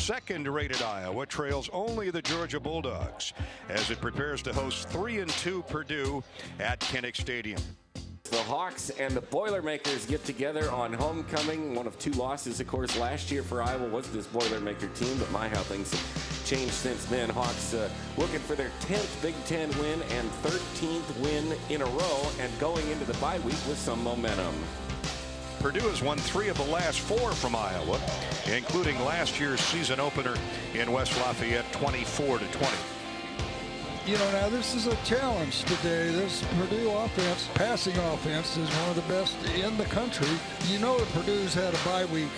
second-rated Iowa trails only the Georgia Bulldogs as it prepares to host 3-2 Purdue at Kinnick Stadium. The Hawks and the Boilermakers get together on homecoming. One of two losses, of course, last year for Iowa was this Boilermaker team, but my, how things have changed since then. Hawks looking for their 10th Big Ten win and 13th win in a row and going into the bye week with some momentum. Purdue has won 3 of the last 4 from Iowa, including last year's season opener in West Lafayette, 24-20. You know, now this is a challenge today. This Purdue offense, passing offense, is one of the best in the country. You know that Purdue's had a bye week,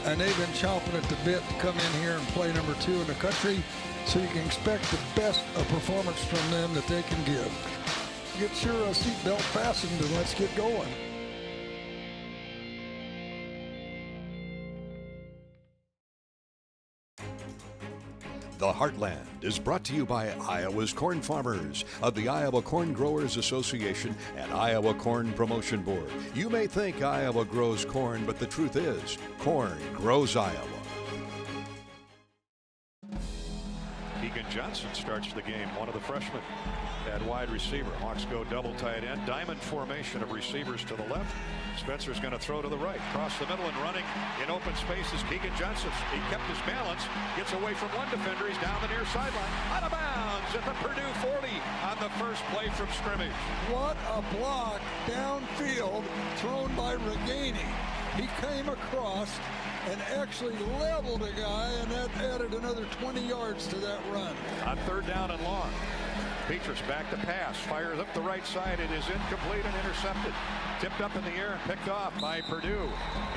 and they've been chomping at the bit to come in here and play number 2 in the country, so you can expect the best performance from them that they can give. Get your seatbelt fastened and let's get going. The Heartland is brought to you by Iowa's corn farmers of the Iowa Corn Growers Association and Iowa Corn Promotion Board. You may think Iowa grows corn, but the truth is, corn grows Iowa. Keegan Johnson starts the game, one of the freshmen at wide receiver. Hawks go double tight end, diamond formation of receivers to the left. Spencer's going to throw to the right, cross the middle, and running in open space is Keegan Johnson. He kept his balance, gets away from one defender. He's down the near sideline, out of bounds at the Purdue 40 on the first play from scrimmage. What a block downfield thrown by Reganey. He came across and actually leveled a guy, and that added another 20 yards to that run. On third down and long, Petrus back to pass, fires up the right side. It is incomplete and intercepted. Tipped up in the air and picked off by Purdue.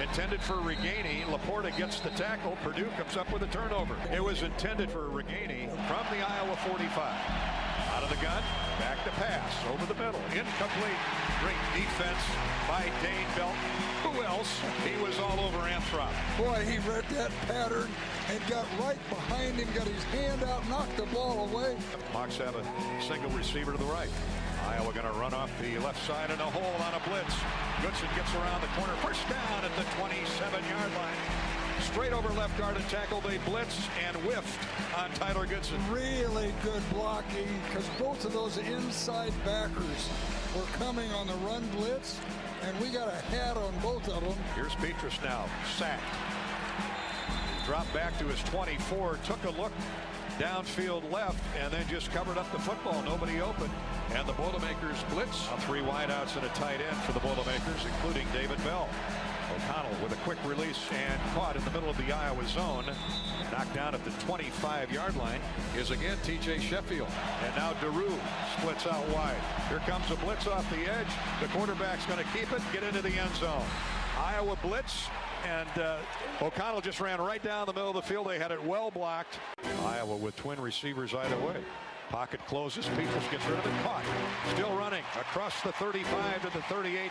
Intended for Reganey. Laporta gets the tackle. Purdue comes up with a turnover. It was intended for Reganey from the Iowa 45. Out of the gun, back to pass, over the middle, incomplete. Great defense by Dane Belt. Who else? He was all over Anthrop. Boy, he read that pattern and got right behind him, got his hand out, knocked the ball away. Hawks have a single receiver to the right. Iowa going to run off the left side in a hole on a blitz. Goodson gets around the corner. First down at the 27-yard line. Straight over left guard and tackle. They blitzed and whiffed on Tyler Goodson. Really good blocking, because both of those inside backers were coming on the run blitz, and we got a hat on both of them. Here's Petrus now, sacked. Dropped back to his 24, took a look downfield left, and then just covered up the football. Nobody open. And the Boilermakers blitz. 3 wideouts and a tight end for the Boilermakers, including David Bell. O'Connell with a quick release and caught in the middle of the Iowa zone. Knocked down at the 25-yard line is again T.J. Sheffield. And now DeRue splits out wide. Here comes a blitz off the edge. The quarterback's going to keep it, get into the end zone. Iowa blitz, and O'Connell just ran right down the middle of the field. They had it well blocked. Iowa with twin receivers either way. Pocket closes. Petrus gets rid of it. Caught. Still running across the 35 to the 38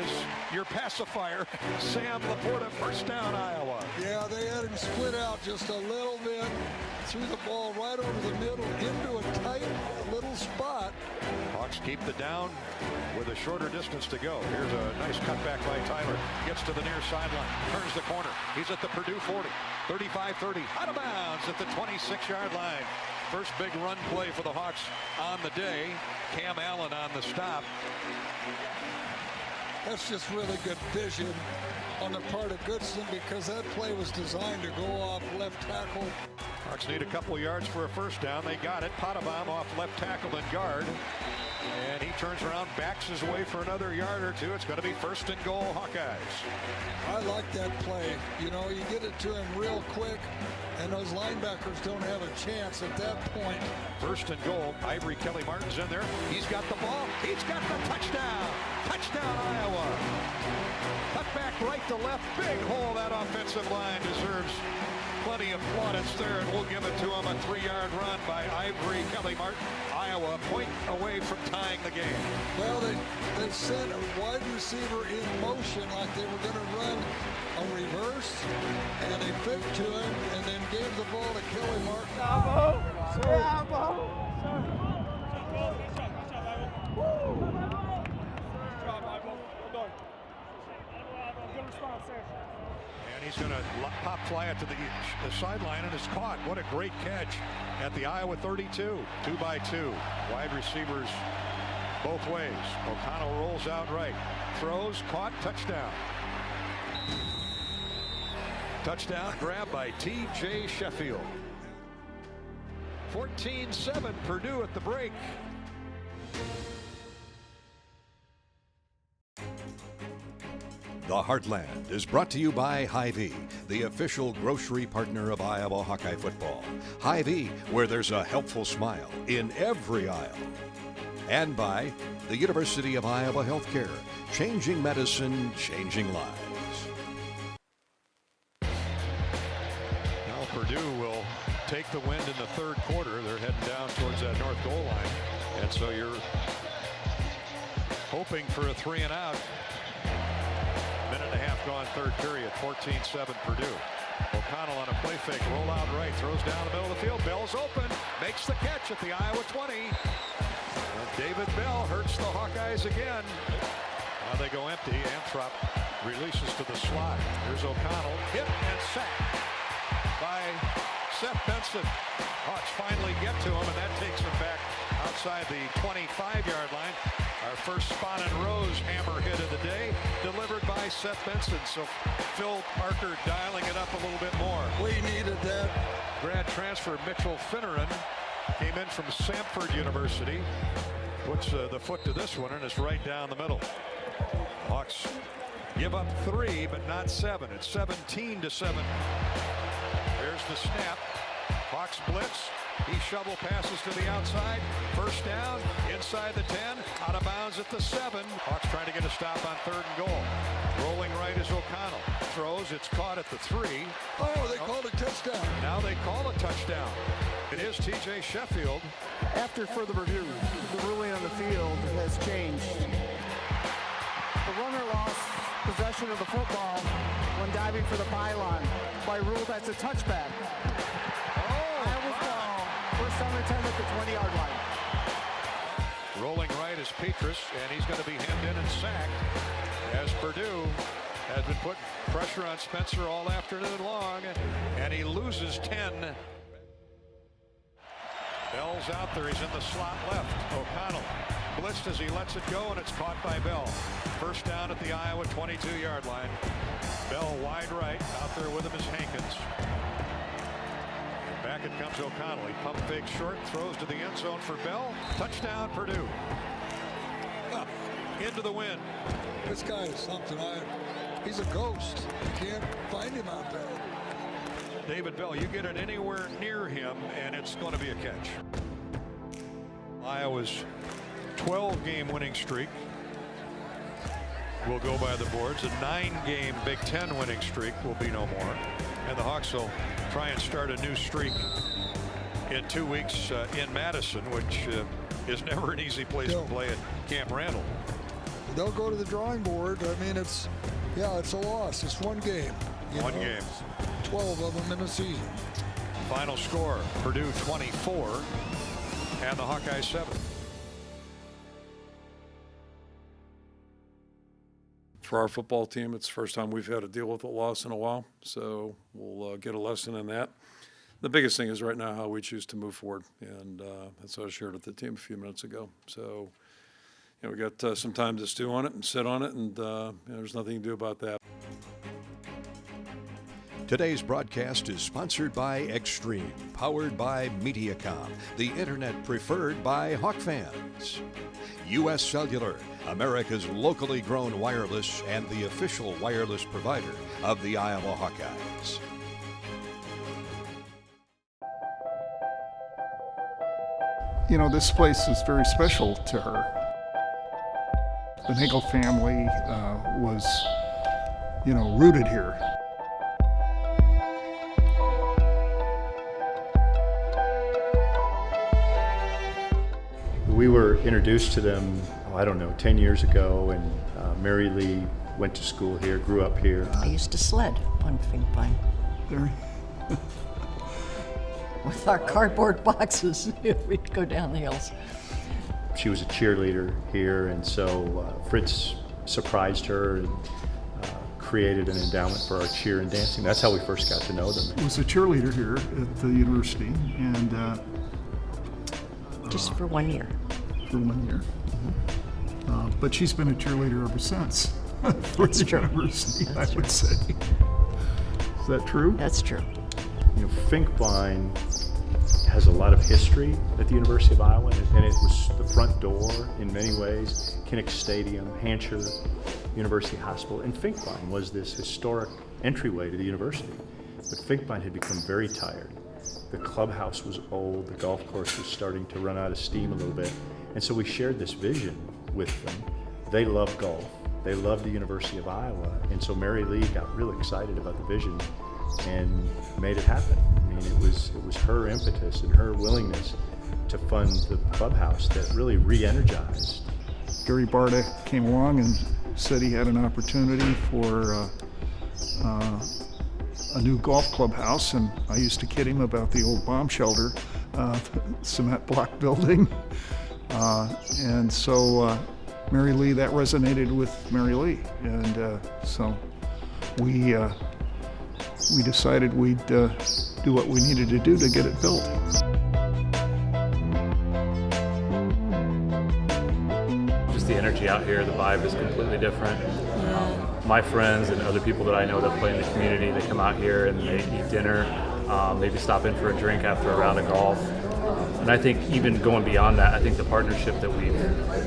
is your pacifier, Sam Laporta. First down, Iowa. Yeah, they had him split out just a little bit. Threw the ball right over the middle into a tight little spot. Hawks keep the down with a shorter distance to go. Here's a nice cutback by Tyler. Gets to the near sideline. Turns the corner. He's at the Purdue 40. 35-30. Out of bounds at the 26-yard line. First big run play for the Hawks on the day. Cam Allen on the stop. That's just really good vision on the part of Goodson, because that play was designed to go off left tackle. Hawks need a couple of yards for a first down. They got it. Potabom off left tackle and guard. And he turns around, backs his way for another yard or two. It's going to be first and goal, Hawkeyes. I like that play. You know, you get it to him real quick, and those linebackers don't have a chance at that point. First and goal. Ivory Kelly Martin's in there. He's got the ball. He's got the touchdown. Touchdown, Iowa. Cut back right to left. Big hole. That offensive line deserves plenty of plaudits there, and we'll give it to him. A 3-yard run by Ivory Kelly Martin. Iowa a point away from tying the game. Well, they sent a wide receiver in motion like they were going to run a reverse, and they faked to him and then gave the ball to Kelly Martin. Bravo! Bravo! And he's going to pop fly it to the sideline, and it's caught. What a great catch at the Iowa 32. 2-by-2. Wide receivers both ways. O'Connell rolls out right. Throws, caught, touchdown. Touchdown grab by T.J. Sheffield. 14-7 Purdue at the break. The Heartland is brought to you by Hy-Vee, the official grocery partner of Iowa Hawkeye football. Hy-Vee, where there's a helpful smile in every aisle. And by the University of Iowa Healthcare, changing medicine, changing lives. Now Purdue will take the wind in the third quarter. They're heading down towards that north goal line. And so you're hoping for a 3-and-out. Minute and a half gone, third period. 14-7 Purdue. O'Connell on a play fake, roll out right, throws down the middle of the field. Bell's open, makes the catch at the Iowa 20. And David Bell hurts the Hawkeyes again. Now they go empty. Anthrop releases to the slot. Here's O'Connell, hit and sacked by Seth Benson. Hawks finally get to him, and that takes him back outside the 25-yard line. Our first spot and Rose hammer hit of the day, delivered by Seth Benson. So Phil Parker dialing it up a little bit more. We needed that. Grad transfer Mitchell Finneran came in from Samford University. Puts the foot to this one, and it's right down the middle. Hawks give up 3, but not 7. It's 17-7. Here's the snap. Hawks blitz. He shovel passes to the outside. First down, inside the 10, out of bounds at the 7. Hawks trying to get a stop on 3rd and goal. Rolling right is O'Connell. Throws, it's caught at the 3. Oh, they called a touchdown. Now they call a touchdown. It is T.J. Sheffield. After further review, the ruling on the field has changed. The runner lost possession of the football when diving for the pylon. By rule, that's a touchback. Iowa's ball. First down and 10 at the 20-yard line. Rolling right is Petrus, and he's going to be hemmed in and sacked as Purdue has been putting pressure on Spencer all afternoon long, and he loses 10. Bell's out there. He's in the slot left. O'Connell blitzed as he lets it go, and it's caught by Bell. First down at the Iowa 22-yard line. Bell wide right. Out there with him is Hankins. Back it comes O'Connell. He pump fake short, throws to the end zone for Bell. Touchdown Purdue. Into the wind. This guy is something. He's a ghost. You can't find him out there. David Bell, you get it anywhere near him, and it's going to be a catch. Iowa's 12-game winning streak will go by the boards. A 9-game Big Ten winning streak will be no more. And the Hawks will try and start a new streak in 2 weeks in Madison, which is never an easy place to play at Camp Randall. They'll go to the drawing board. I mean, it's a loss. It's one game. One game. 12 of them in a season. Final score, Purdue 24 and the Hawkeyes 7. For our football team, it's the first time we've had to deal with a loss in a while, so we'll get a lesson in that. The biggest thing is right now how we choose to move forward, and that's what I shared with the team a few minutes ago. So, we got some time to stew on it and sit on it, and there's nothing to do about that. Today's broadcast is sponsored by Extreme, powered by Mediacom, the internet preferred by Hawk fans. U.S. Cellular, America's locally grown wireless and the official wireless provider of the Iowa Hawkeyes. This place is very special to her. The Nagle family was, rooted here. We were introduced to them, 10 years ago, and Mary Lee went to school here, grew up here. I used to sled on Finkbine. With our cardboard boxes, we'd go down the hills. She was a cheerleader here, and so Fritz surprised her and created an endowment for our cheer and dancing. That's how we first got to know them. I was a cheerleader here at the university, and Just for 1 year. for 1 year. But she's been a cheerleader ever since for That's the true. university, That's I would true. say. Is that true? That's true. You know, Finkbine has a lot of history at the University of Iowa, and it was the front door in many ways. Kinnick Stadium, Hampshire University Hospital, and Finkbine was this historic entryway to the university. But Finkbine had become very tired. The clubhouse was old, the golf course was starting to run out of steam a little bit, and so we shared this vision with them. They love golf, they love the University of Iowa, and so Mary Lee got real excited about the vision and made it happen. I mean, it was her impetus and her willingness to fund the clubhouse that really re-energized. Gary BARTA came along and said he had an opportunity for a new golf clubhouse, and I used to kid him about the old bomb shelter, cement block building. And so Mary Lee, that resonated with Mary Lee, and so we decided we'd do what we needed to do to get it built. Just the energy out here, the vibe is completely different. My friends and other people that I know that play in the community, they come out here and they eat dinner, maybe stop in for a drink after a round of golf. And I think even going beyond that, I think the partnership that we've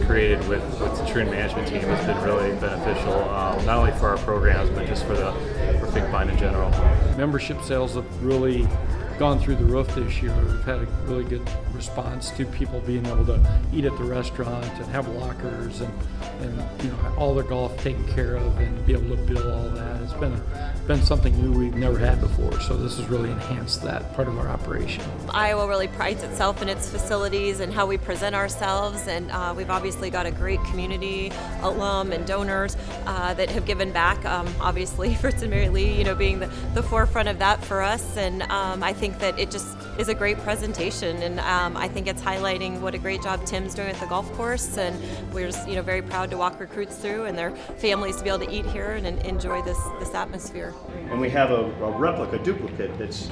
created with the Trin management team has been really beneficial, not only for our programs, but just for Finkbine in general. Membership sales have really gone through the roof this year. We've had a really good response to people being able to eat at the restaurant and have lockers and you know, all their golf taken care of and be able to bill all that. It's been something new we've never had before, so this has really enhanced that part of our operation. Iowa really prides itself in its facilities and how we present ourselves, and we've obviously got a great community, alum and donors that have given back. Obviously, Fritz and Mary Lee, you know, being the forefront of that for us, and I think that it just is a great presentation, and I think it's highlighting what a great job Tim's doing at the golf course, and we're just, you know, very proud to walk recruits through and their families to be able to eat here and enjoy this atmosphere. And we have a replica, a duplicate that's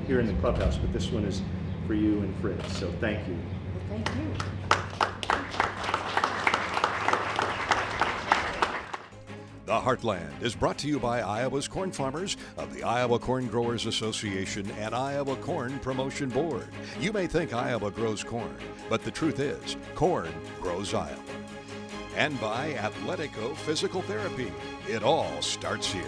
here in the clubhouse, but this one is for you and Fritz, so thank you. Thank you. The Heartland is brought to you by Iowa's corn farmers of the Iowa Corn Growers Association and Iowa Corn Promotion Board. You may think Iowa grows corn, but the truth is, corn grows Iowa. And by Athletico Physical Therapy. It all starts here.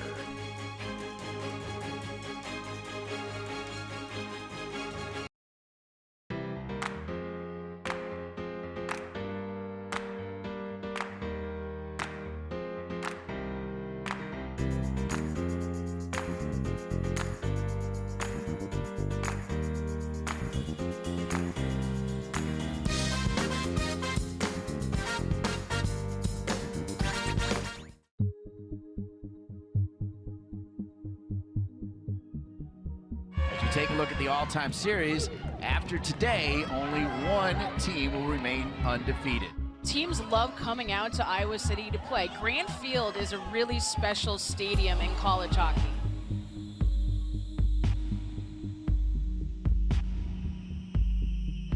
Take a look at the all-time series. After today, only one team will remain undefeated. Teams love coming out to Iowa City to play. Grant Field is a really special stadium in college hockey.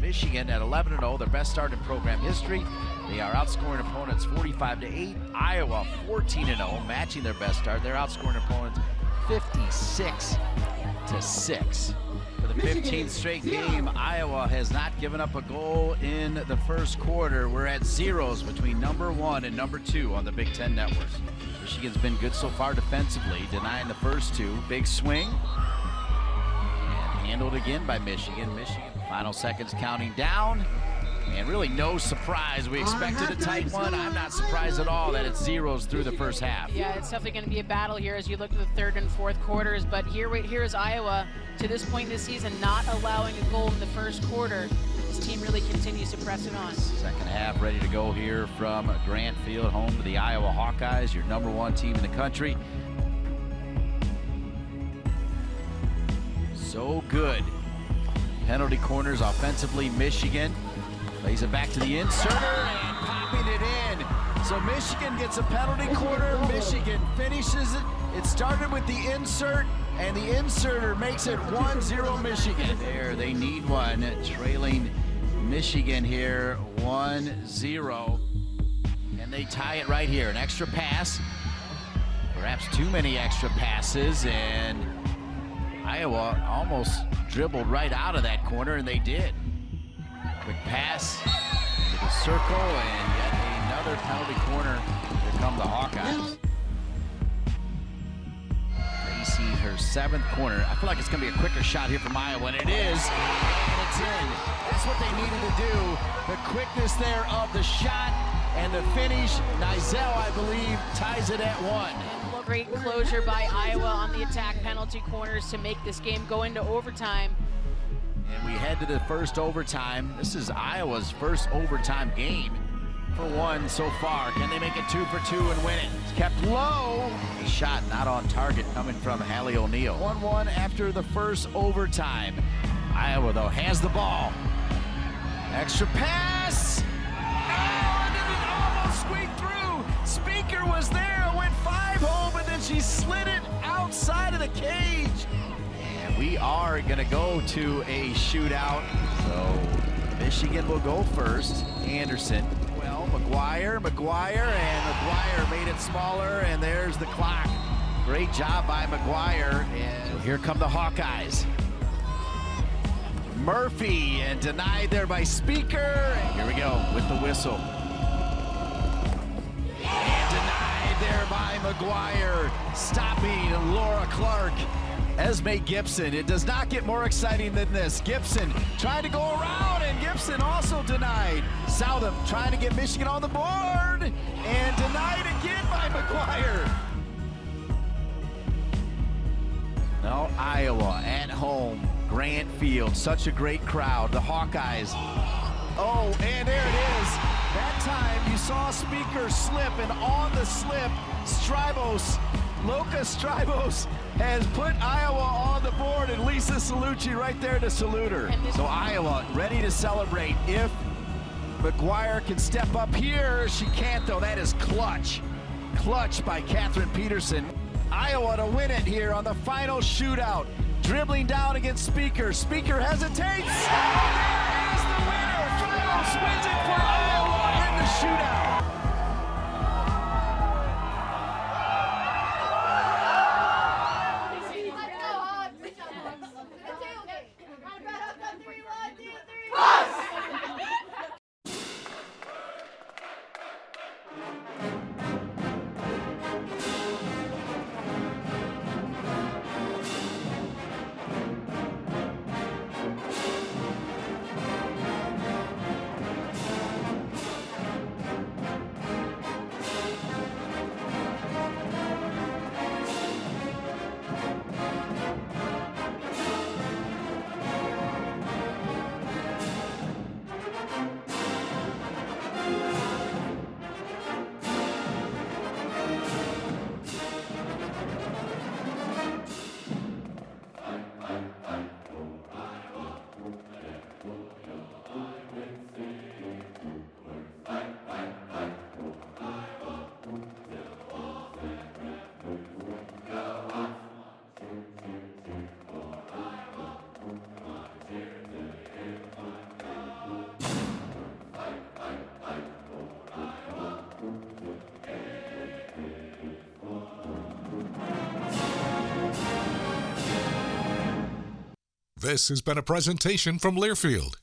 Michigan at 11-0, their best start in program history. They are outscoring opponents 45-8. Iowa 14-0, matching their best start. They're outscoring opponents 56-6. For the 15th straight game, Iowa has not given up a goal in the first quarter. We're at zeros between number 1 and number 2 on the Big Ten networks. Michigan's been good so far defensively, denying the first two. Big swing. And handled again by Michigan. Final seconds counting down. And really no surprise. We expected a tight one. I'm not surprised at all that it's zeros through the first half. Yeah, it's definitely going to be a battle here as you look at the third and fourth quarters. But here is Iowa, to this point in the season, not allowing a goal in the first quarter. This team really continues to press it on. Second half ready to go here from Grant Field, home to the Iowa Hawkeyes, your number 1 team in the country. So good. Penalty corners offensively, Michigan. Plays it back to the inserter and popping it in. So Michigan gets a penalty corner. Michigan finishes it It started with the insert, and the inserter makes it 1-0 Michigan. There, they need one, trailing Michigan here 1-0. And they tie it right here. An extra pass, perhaps too many extra passes, and Iowa almost dribbled right out of that corner, and they did. Quick pass to the circle, and yet another penalty corner. Here come the Hawkeyes. Tracy, her 7th corner. I feel like it's going to be a quicker shot here from Iowa, and it is, and it's in. That's what they needed to do. The quickness there of the shot and the finish. Nagle, I believe, ties it at 1. Great closure by Iowa on the attack penalty corners to make this game go into overtime. And we head to the first overtime. This is Iowa's first overtime game for 1 so far. Can they make it 2 for 2 and win it? It's kept low. The shot not on target coming from Hallie O'Neal. 1-1 after the first overtime. Iowa, though, has the ball. Extra pass. Oh, and it almost squeaked through. Speaker was there, went 5 home, and then she slid it outside of the cage. And we are going to go to a shootout. So Michigan will go first. Anderson. Well, McGuire, and McGuire made it smaller, and there's the clock. Great job by McGuire. And so here come the Hawkeyes. Murphy, and denied there by Speaker. And here we go with the whistle. And denied there by McGuire, stopping Laura Clark. Esme Gibson. It does not get more exciting than this. Gibson trying to go around, and Gibson also denied. Southam trying to get Michigan on the board, and denied again by McGuire. Now Iowa at home. Grant Field, such a great crowd. The Hawkeyes. Oh, and there it is. That time you saw Speaker slip, and on the slip, Loca Stribos has put Iowa on the board, and Lisa Salucci right there to salute her. So Iowa ready to celebrate. If McGuire can step up here, she can't though. That is clutch. Clutch by Catherine Peterson. Iowa to win it here on the final shootout. Dribbling down against Speaker. Speaker hesitates. There is the winner. Stribos wins it for Iowa in the shootout. This has been a presentation from Learfield,